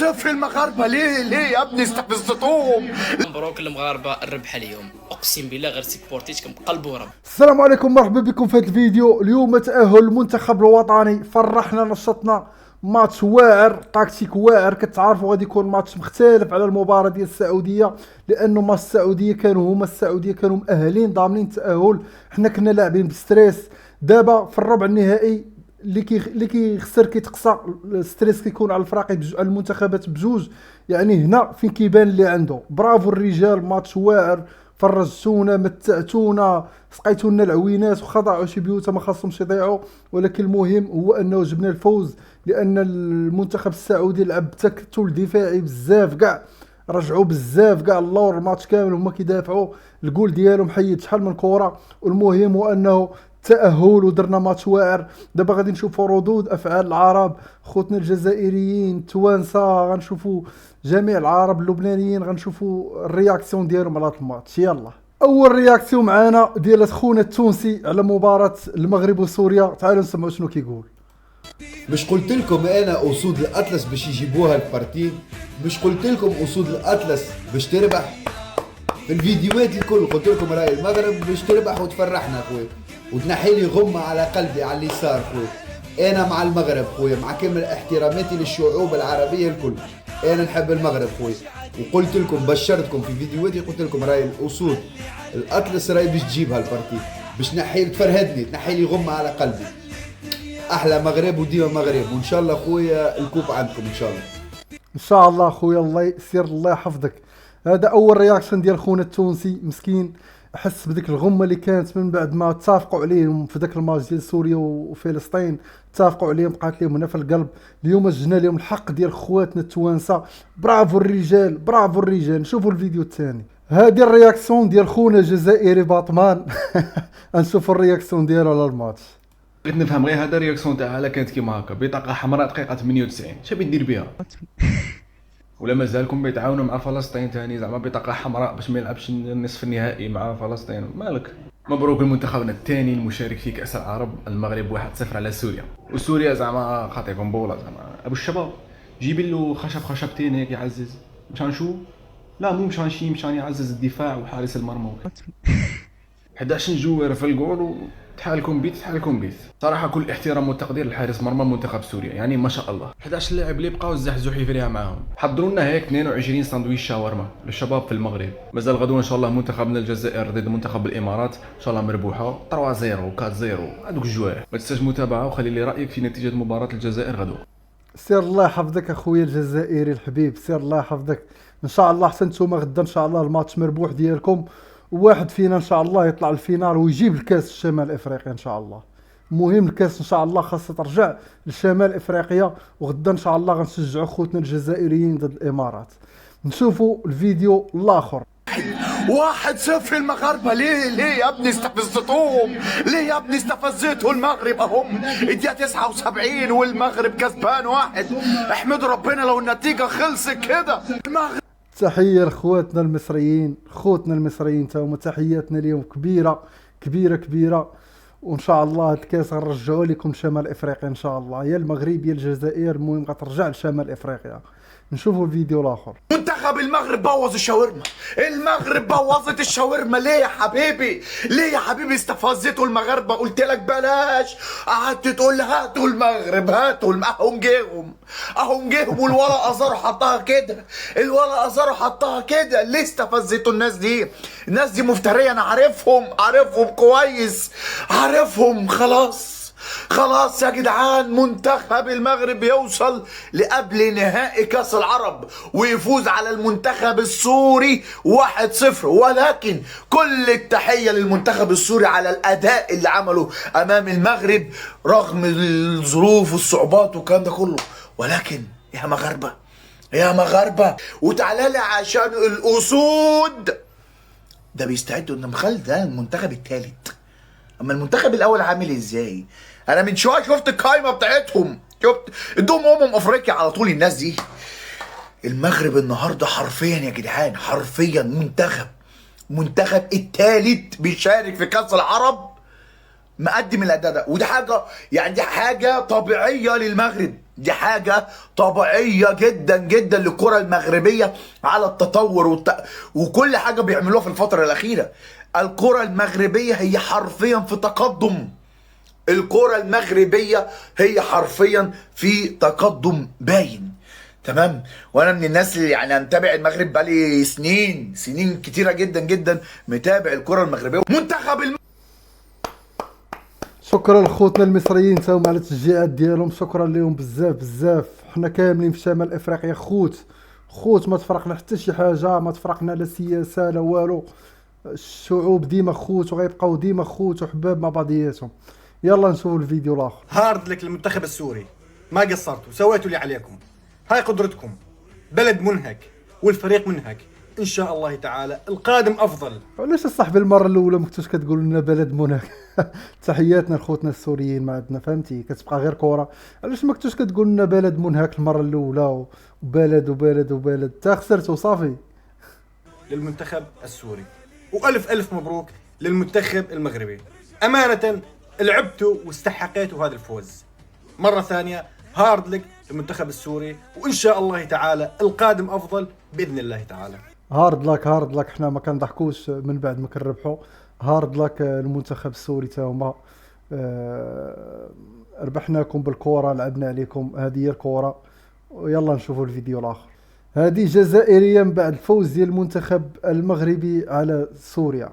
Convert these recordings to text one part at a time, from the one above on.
1-0 المغاربه. ليه يا ابني استفزتوهم؟ مبروك المغاربه الربح اليوم، اقسم بالله غير سيبورتيتكم قلب ورب. السلام عليكم، مرحبا بكم في هذا الفيديو. اليوم تأهل المنتخب الوطني، فرحنا نشطنا، ماتش واعر، تكتيك واعر. كتعرفوا غادي يكون ماتش مختلف على المباراة ديال السعودية، لانه ماتش السعودية كانوا مؤهلين ضامنين التأهل. حنا كنا لاعبين بستريس. دابا في الربع النهائي اللي كيخسر كيتقصى، الستريس كيكون على الفرق على المنتخبات بجوج. يعني هنا فين كيبان اللي عنده. برافو الرجال، ماتش واعر، فرجتونا، متعتونا، سقيتونا العوينات، وخا ضاعوا شي بيوت ما خاصهمش يضيعوا، ولكن المهم هو انه جبنا الفوز. لان المنتخب السعودي لعب بتكتل دفاعي بزاف، كاع رجعوا بزاف، كاع اللور الماتش كامل هما كيدافعوا. الجول ديالهم حيد شحال من كره، والمهم هو انه تأهل ودرنا ماتش واعر. دابا غادي نشوفوا ردود افعال العرب، خوتنا الجزائريين، التوانسه، غنشوفوا جميع العرب اللبنانيين، غنشوفوا الرياكسيون ديالهم على هذا الماتش. يلا اول رياكسيون معانا ديال خونا التونسي على مباراه المغرب وسوريا. تعالوا نسمعوا شنو كيقول. مش قلت لكم انا اسود الاطلس باش يجيبوها البارتي؟ مش قلت لكم اسود الاطلس باش تربح؟ في الفيديوهات الكل قلت لكم راي المغرب باش تربح وتفرحنا خويا، وتنحي لي غمه على قلبي على اليسار خويا. انا مع المغرب خويا، مع كامل احتراماتي للشعوب العربيه الكل، انا نحب المغرب خويا. وقلت لكم بشرتكم في فيديوهاتي، قلت لكم راي الاسود الاطلس راي باش تجيبها البارتي، باش تفرهدني، تنحي لي غمه على قلبي. احلى مغرب وديما مغرب، وان شاء الله خويا الكوب عندكم ان شاء الله. ان شاء الله خويا، الله يسير، الله يحفظك. هذا اول رياكشن ديال خونا التونسي مسكين، حس بديك الغمه اللي كانت من بعد ما اتفقوا عليهم في ذاك الماتش ديال سوريا وفلسطين. اتفقوا عليهم، بقات لهم هنا في القلب. اليوم جنا لهم الحق ديال خواتنا التوانسه. برافو الرجال، برافو الرجال. نشوفوا الفيديو الثاني. هذه الرياكسيون ديال خونا الجزائري باطمان. نشوفوا الرياكسيون ديالو على الماتش. بغيت نفهم غير هذا الرياكسيون تاعها كانت كيما هكا، بطاقه حمراء دقيقه 98 شنو يدير بها؟ ولا مازالكم بيتعاونوا مع فلسطين ثاني زعما بطاقه حمراء باش ما يلعبش النصف النهائي مع فلسطين؟ مالك. مبروك لمنتخبنا الثاني المشارك في كاس العرب، المغرب 1-0 على سوريا. وسوريا زعما خاطيكم بولا، زعما ابو الشباب جيب له خشبتين هيك يعزز. مشان شو؟ لا مو مشان شي، مشان يعزز الدفاع وحارس المرمى. 11 جوار في الجول تحالكم بيت. صراحه كل احترام والتقدير لحارس مرمى منتخب سوريا، يعني ما شاء الله. 11 لاعب اللي بقاو الزحزوحي فيها معاهم. حضروا لنا هيك 22 ساندويتش شاورما للشباب في المغرب. مازال غدوه ان شاء الله منتخبنا الجزائر ضد منتخب الامارات، ان شاء الله مربوحه 3-0 و4-0 هذوك الجوايع. ما تنساش متابعه وخلي لي رايك في نتيجه مباراه الجزائر غدوه. سير الله يحفظك اخويا الجزائري الحبيب، سير الله يحفظك. ان شاء الله حتى نتوما غدا ان شاء الله الماتش مربوح ديالكم، وواحد فينا ان شاء الله يطلع الفينال ويجيب الكاس الشمال افريقيا ان شاء الله. المهم الكاس ان شاء الله خاصها ترجع لشمال افريقيا، وغدا ان شاء الله غنشجعوا خوتنا الجزائريين ضد الامارات. نشوفوا الفيديو الاخر. 1-0 المغاربه. ليه يا ابني استفزتوهم؟ ليه يا ابني استفزتوا المغرب؟ اهم الدقيقه 79 والمغرب كسبان 1. احمدوا ربنا لو النتيجه خلصت كده. المغرب تحيه لاخواتنا المصريين، خوتنا المصريين تاهما تحياتنا ليهم كبيره كبيره كبيره. وان شاء الله هاد الكاس غنرجعوا لكم شمال افريقيا ان شاء الله، يا المغرب يا الجزائر، المهم غترجع لشمال افريقيا. نشوفوا الفيديو الاخر. منتخب المغرب بوظ الشاورما. المغرب بوظت الشاورما. ليه يا حبيبي؟ ليه يا حبيبي استفزتوا المغاربه؟ قلت لك بلاش، قعدت تقول هاتوا المغرب هاتوا اهم جيهم والولا ازارو حطها كده، الولا ازارو حطها كده. ليه استفزتوا الناس دي؟ الناس دي مفتريه، انا عارفهم كويس، عارفهم. خلاص يا جدعان، منتخب المغرب يوصل لقبل نهائي كاس العرب ويفوز على المنتخب السوري 1-0. ولكن كل التحية للمنتخب السوري على الأداء اللي عمله أمام المغرب رغم الظروف والصعوبات والكلام ده كله. ولكن يا مغاربة وتعالى لي عشان الأسود ده بيستعدوا إن مخال ده المنتخب الثالث. اما المنتخب الاول عامل ازاي؟ انا من شويه شفت القايمه بتاعتهم، شفت ادوهم افريقيا على طول الناس دي. المغرب النهارده حرفيا يا جدعان، حرفيا منتخب الثالث بيشارك في كاس العرب، مقدم الاداء ده. ودي حاجه يعني دي حاجه طبيعيه للمغرب، دي حاجة طبيعية جدا جدا للكرة المغربية على التطور وكل حاجة بيعملوها في الفترة الأخيرة. الكرة المغربية هي حرفيا في تقدم. الكرة المغربية هي حرفيا في تقدم باين. تمام. وانا من الناس اللي يعني متابع المغرب بقالي سنين كتيرة جدا جدا، متابع الكرة المغربية. منتخب شكرا لخوتنا المصريين تاهم على التشجيعات ديالهم، شكرا لهم بزاف بزاف. حنا كاملين في شمال افريقيا خوت ما تفرقنا حتى شي حاجه، ما تفرقنا لا سياسه لا والو. الشعوب ديما خوت وغيبقاو ديما خوت وحباب مع بعضياتهم. يلا نشوفوا الفيديو الاخر. هارد لك للمنتخب السوري، ما قصرتوا، سويتوا اللي عليكم، هاي قدرتكم. بلد منهك والفريق منهك، ان شاء الله تعالى القادم افضل. علاش صاحبي المره الاولى ما كنتوش كتقول لنا بلد منهك؟ تحياتنا لخوتنا السوريين ما عندنا، فهمتي؟ كتبقى غير كره. علاش ما كنتوش كتقول لنا بلد منهك المره الاولى وبلد وبلد وبلد؟ تا خسرت وصافي. للمنتخب السوري والف مبروك للمنتخب المغربي. امانه لعبتوا واستحقيتوا هذا الفوز. مره ثانيه هارد لك للمنتخب السوري، وان شاء الله تعالى القادم افضل باذن الله تعالى. هارد لك حنا ما كنضحكوش من بعد ما كنربحوا. هارد لك المنتخب السوري تا هما. ربحناكم بالكره، لعبنا عليكم، هذه هي الكره. ويلا نشوفوا الفيديو الاخر. هذه جزائريا بعد الفوز ديال المنتخب المغربي على سوريا.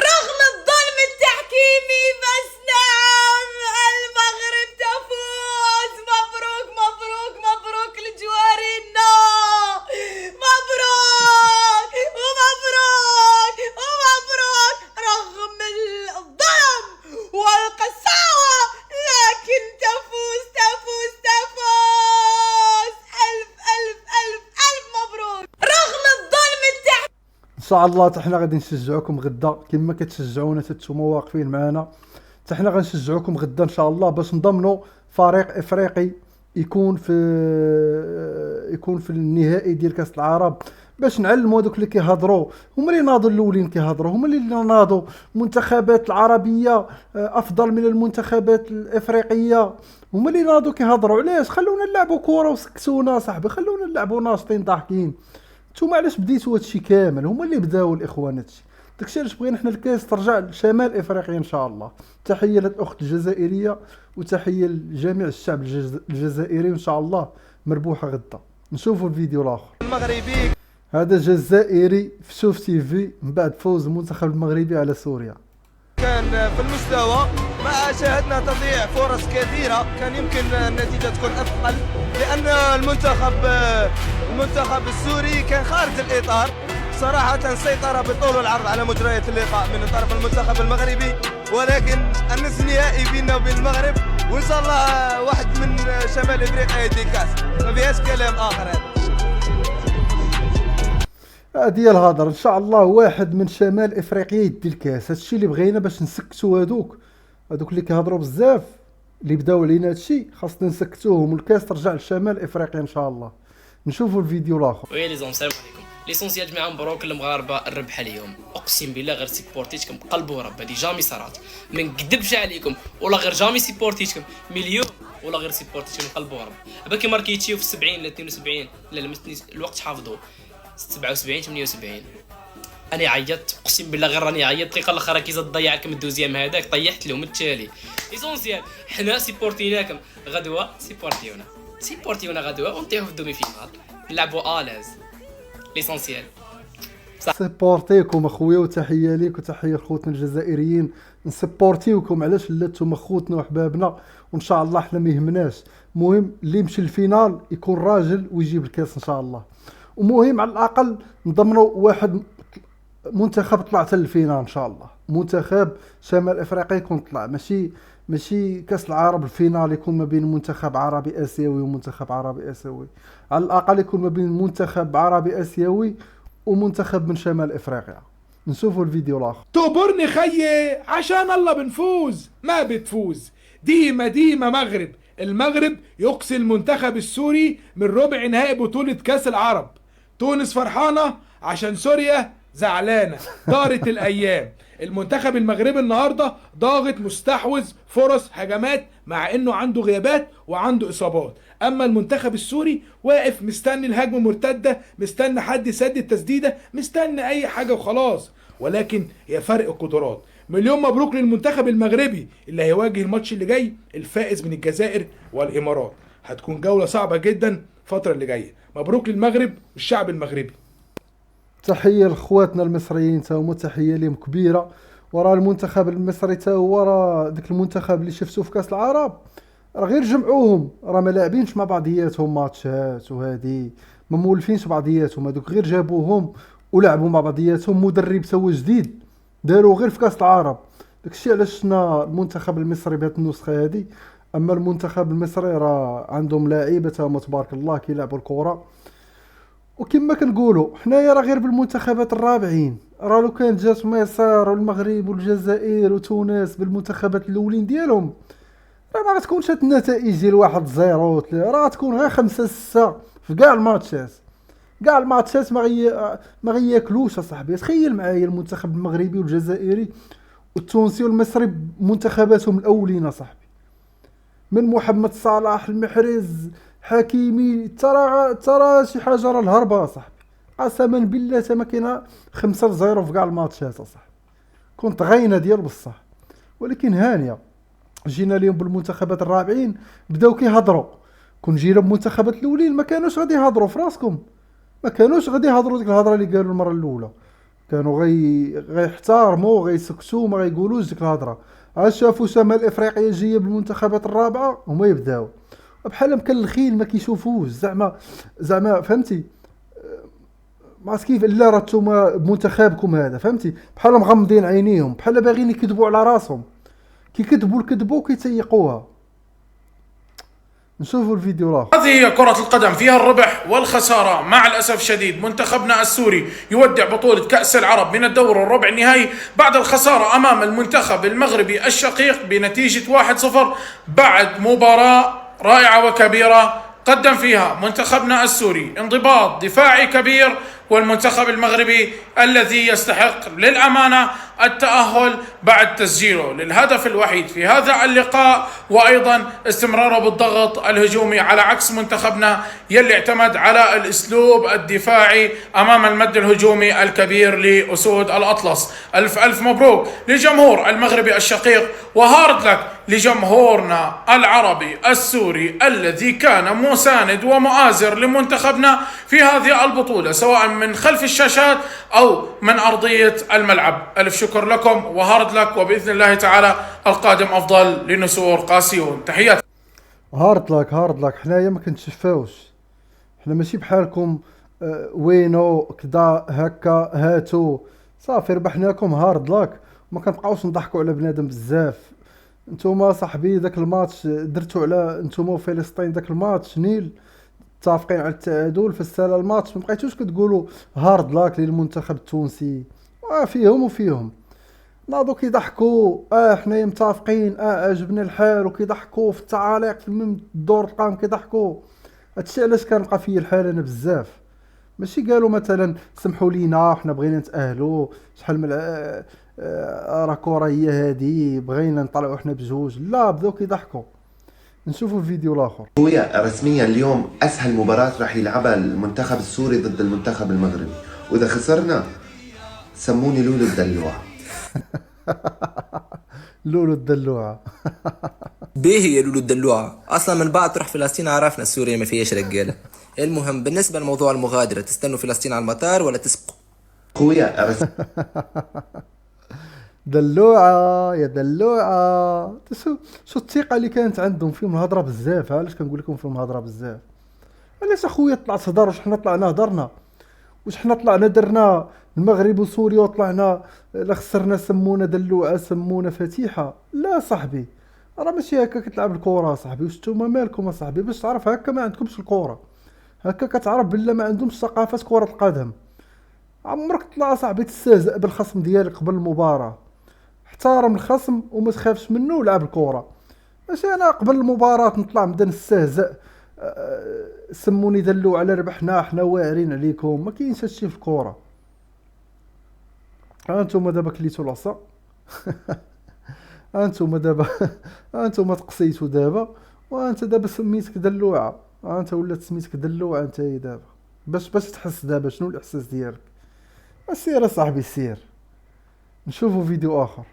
رغم الظلم التحكيمي بس نعم المغرب تفوز. مبروك مبروك مبروك لجوارينا، مبروك ومبروك ومبروك. رغم الظلم والقساوة لكن تفوز تفوز تفوز. ألف ألف ألف ألف مبروك. رغم الظلم التحكيمي ان شاء الله حنا غادي نشجعوكم غدا كما كتشجعونا نتوما واقفين معنا. حنا غنشجعوكم غدا ان شاء الله باش نضمنوا فريق افريقي يكون في النهائي ديال كاس العرب، باش نعلموا هذوك اللي كيهضروا. هما اللي ناضوا الاولين كيهضروا، هما اللي ناضوا المنتخبات العربيه افضل من المنتخبات الافريقيه، هما اللي ناضوا كيهضروا. علاش؟ خلونا نلعبوا كره وسكتونا صاحبي، خلونا نلعبوا ناشطين ضاحكين. نتوما علاش بديتوا هادشي كامل؟ هما اللي بداو الاخوان هادشي. داكشي علاش بغينا حنا الكاس ترجع لشمال افريقيا ان شاء الله. تحيه للاخت الجزائريه وتحيه لجميع الشعب الجزائري، وان شاء الله مربوحه غدا. نشوفوا الفيديو الاخر. المغربي هذا جزائري في شوف تي في من بعد فوز المنتخب المغربي على سوريا. كان في المستوى، ما شاهدنا تضييع فرص كثيرة، كان يمكن النتيجة تكون أثقل، لأن المنتخب السوري كان خارج الإطار. صراحة سيطر بالطول والعرض على مجريات اللقاء من طرف المنتخب المغربي، ولكن النصف النهائي بيننا وبين المغرب، وإن شاء الله واحد من شمال إفريقيا يدي الكاس، ما فيهاش كلام آخر. هذه هي الهضره. ان شاء الله واحد من شمال افريقيا يدي الكاس. هادشي اللي بغينا باش نسكتوا هذوك اللي كيهضروا بزاف، اللي بداو علينا هادشي، خاصنا نسكتوهم والكاس ترجع لشمال افريقيا ان شاء الله. نشوفوا الفيديو الاخر. ويا لي زون السلام عليكم. ليسونسيال جماعه مبروك للمغاربه الربحه اليوم. اقسم بالله غير سيبورتيتكم قلب ورب، هذه جامي صارت، ما نكذبش عليكم، ولا غير جامي سيبورتيتكم مليون، ولا غير سيبورتيتكم قلب ورب. با كي ماركيتيو في 70 ل 72 لا لمستني الوقت حافظوه 77 78. انا عيطت اقسم بالله، غير راني عيطت. الدقيقه الاخرى كي زاد ضيعكم الدوزيام هذاك طيحت لهم التالي. ليسونسيال حنا سيبورتيناكم غدوه، سيبورتيونا غدوه ونطيحوا في الدومي فينال، نلعبوا الاز. ليسونسيال سيبورتيكم اخويا، وتحيه ليك وتحيه لخوتنا الجزائريين. نسبورتيوكم علاش لا نتوما خوتنا وحبابنا، وان شاء الله حنا ما يهمناش. المهم اللي يمشي للفينال يكون راجل ويجيب الكاس ان شاء الله. ومهم على الاقل نضمنوا واحد منتخب طلع حتى للفينال ان شاء الله. منتخب شمال افريقيا يكون طلع، ماشي كاس العرب الفينال يكون ما بين منتخب عربي اسيوي ومنتخب عربي اسيوي. على الاقل يكون ما بين منتخب عربي اسيوي ومنتخب من شمال افريقيا. نشوفوا الفيديو الاخر. تقبرني خيي عشان الله بنفوز، ما بتفوز. ديما مغرب. المغرب يقصي المنتخب السوري من ربع نهائي بطولة كاس العرب. تونس فرحانة عشان سوريا زعلانة. دارت الأيام. المنتخب المغربي النهارده ضاغط، مستحوذ، فرص، هجمات، مع انه عنده غيابات وعنده اصابات. اما المنتخب السوري واقف مستني الهجمه مرتده، مستني حد يسدد التسديده، مستني اي حاجه وخلاص. ولكن هي فرق قدرات. مليون مبروك للمنتخب المغربي اللي هيواجه الماتش اللي جاي الفائز من الجزائر والامارات. هتكون جوله صعبه جدا الفتره اللي جايه. مبروك للمغرب والشعب المغربي. تحيه لاخواتنا المصريين، تا هما تحيه لهم كبيره. وراه المنتخب المصري تا هو راه داك المنتخب اللي شفتو في كاس العرب، راه غير جمعوهم، راه ما لاعبينش مع بعضياتهم ماتشات وهادي، ما مولفينش بعضياتهم، هذوك غير جابوهم ولعبوا مع بعضياتهم. مدرب سوا جديد داروا غير في كاس العرب، داكشي علاش شفنا المنتخب المصري بهذه النسخه هذه. اما المنتخب المصري راه عندهم لاعيبه هما تبارك الله كيلعبوا الكره. وكما كنقولوا حنايا راه غير بالمنتخبات الرابعين، راه لو كانت جات مصر والمغرب والجزائر وتونس بالمنتخبات الاولين ديالهم راه ما غتكونش هاد النتائج ديال 1-0 راه غتكون غير 5-6 في كاع الماتشات. كاع الماتشات ما غياكلوش اصاحبي. تخيل معايا المنتخب المغربي والجزائري والتونسي والمصري منتخباتهم الاولين اصاحبي، من محمد صلاح، المحرز، حكيمي، ترى شي حاجه راه الهربه اصاحبي. قسما بالله تا ما كاينه 5-0 في كاع الماتشات اصاحبي. كنت غاينه ديال بصح. ولكن هانيه جينا اليوم بالمنتخبات الرابعين بداو كيهضروا. كون جينا بالمنتخبات الاولين ما كانوش غادي يهضروا في راسكم، ما كانوش غادي يهضروا ديك الهضره اللي قالوا المره الاولى. كانوا غيحتارموا غيسكتوا ما غيقولوش ديك الهضره. عاد شافوا شمال افريقيا جايه بالمنتخبات الرابعه هما يبداو بحال مكلخين ما كيشوفوش زعما فهمتي. ما كيف الا راه نتوما بمنتخبكم هذا فهمتي بحال مغمضين عينيهم، بحال باغيين يكذبوا على راسهم، كيكذبوا الكذبه وكيتيقوها. نشوفوا الفيديو الاخر. هذه هي كرة القدم، فيها الربح والخسارة. مع الأسف الشديد منتخبنا السوري يودع بطولة كأس العرب من الدور الربع النهائي بعد الخسارة أمام المنتخب المغربي الشقيق بنتيجة 1-0 بعد مباراة رائعة وكبيرة قدم فيها منتخبنا السوري انضباط دفاعي كبير، والمنتخب المغربي الذي يستحق للأمانة التأهل بعد تسجيله للهدف الوحيد في هذا اللقاء، وأيضا استمراره بالضغط الهجومي على عكس منتخبنا يلي اعتمد على الأسلوب الدفاعي أمام المد الهجومي الكبير لأسود الأطلس. ألف ألف مبروك لجمهور المغربي الشقيق، وهارد لك لجمهورنا العربي السوري الذي كان مساند ومؤازر لمنتخبنا في هذه البطولة سواء من خلف الشاشات أو من أرضية الملعب. ألف شكر لكم وهارد لك، وبإذن الله تعالى القادم أفضل لنسور قاسيون. تحياتي. هارد لك حنايا ما كنتشفاوش، حنا ماشي بحالكم وينو كدا هكا هاتو صافي ربحناكم. هارد لك ما كنبقاوش نضحكوا على بنادم بزاف. نتوما صاحبي داك الماتش درتو على نتوما وفلسطين، داك الماتش نيل متفقين على التعادل في الساله الماتش، ما بقيتوش كتقولوا هارد لاك للمنتخب التونسي. فيهم وفيهم ناضوا كيضحكوا حنايا متفقين عجبنا الحال، وكيضحكوا في التعاليق في الدور القام كيضحكوا. هادشي علاش كنبقى فيا الحال انا بزاف. ماشي قالوا مثلا سمحوا لينا حنا بغينا نتاهلوا شحال من راه كره هي هادي بغينا نطلعوا حنا بجوج، لا بداو كيضحكوا. نشوفوا الفيديو الاخر. خويا رسميا اليوم اسهل مباراة راح يلعبها المنتخب السوري ضد المنتخب المغربي، واذا خسرنا سموني لولو الدلوعة. لولو الدلوعة. بيه هي لولو الدلوعة اصلا من بعد تروح فلسطين عرفنا سوريا ما فيهاش رجاله. المهم بالنسبه لموضوع المغادره، تستنوا فلسطين على المطار ولا تسبقوا؟ خويا دلوعة يا دلوعة. شو الثقة اللي كانت عندهم فيهم الهضرة بزاف. علاش كنقول لكم فيهم الهضرة بزاف؟ علاش اخويا طلعت تهضر واش حنا طلعنا هضرنا، واش حنا طلعنا درنا المغرب وسوريا وطلعنا لا خسرنا سمونا دلوعة سمونا فتيحة؟ لا صاحبي راه ماشي هكا كتلعب الكرة صاحبي. واش نتوما مالكم صاحبي باش تعرف هكا ما عندكمش الكرة، هكا كتعرف بلا ما عندهمش ثقافة كرة القدم. عمرك تطلع صاحبي تستهزأ بالخصم ديالك قبل المباراة، احترم الخصم وما تخافش منه ولعب الكرة. ماشي انا قبل المباراة نطلع نبدا نستهزأ سموني دلو على ربحنا حنا واعرين عليكم. ما كاينش هادشي في الكرة. انتم دابا كليتو العصا. انتم دابا انتم تقسيتو دابا، وانت دابا سميتك دلوعه، انت ولات سميتك دلوعه انت دابا. باش تحس دابا شنو الاحساس ديالك. سير صاحبي سير، نشوفوا فيديو اخر.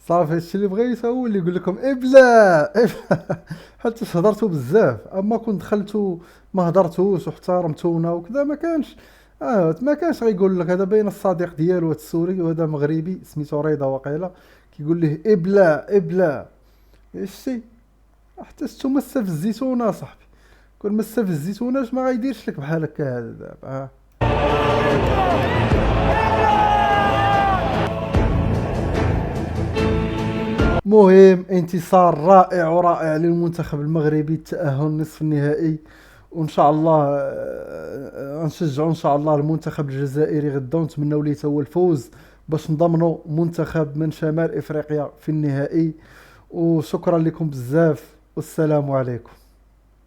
صافي هادشي اللي بغيت هو اللي يقول لكم ابلا حتى هضرتوا بزاف، اما كون دخلتوا ما هضرتوش واحترمتونا وكذا ما كانش غيقول لك. هذا باين الصديق ديالو هذا السوري وهذا مغربي سميتو رضا واقيلا كيقول ليه ابلا ايشتي. حتى نتوما استفزيتونا صاحبي، كون ما استفزيتوناش ما غيديرش لك بحال هكا هذا دابا. مهم انتصار رائع ورائع للمنتخب المغربي، التأهل نصف النهائي، وان شاء الله نشجعوا ان شاء الله المنتخب الجزائري غدا، ونتمنوا ليه هو الفوز باش نضمنوا منتخب من شمال افريقيا في النهائي. وشكرا لكم بزاف والسلام عليكم.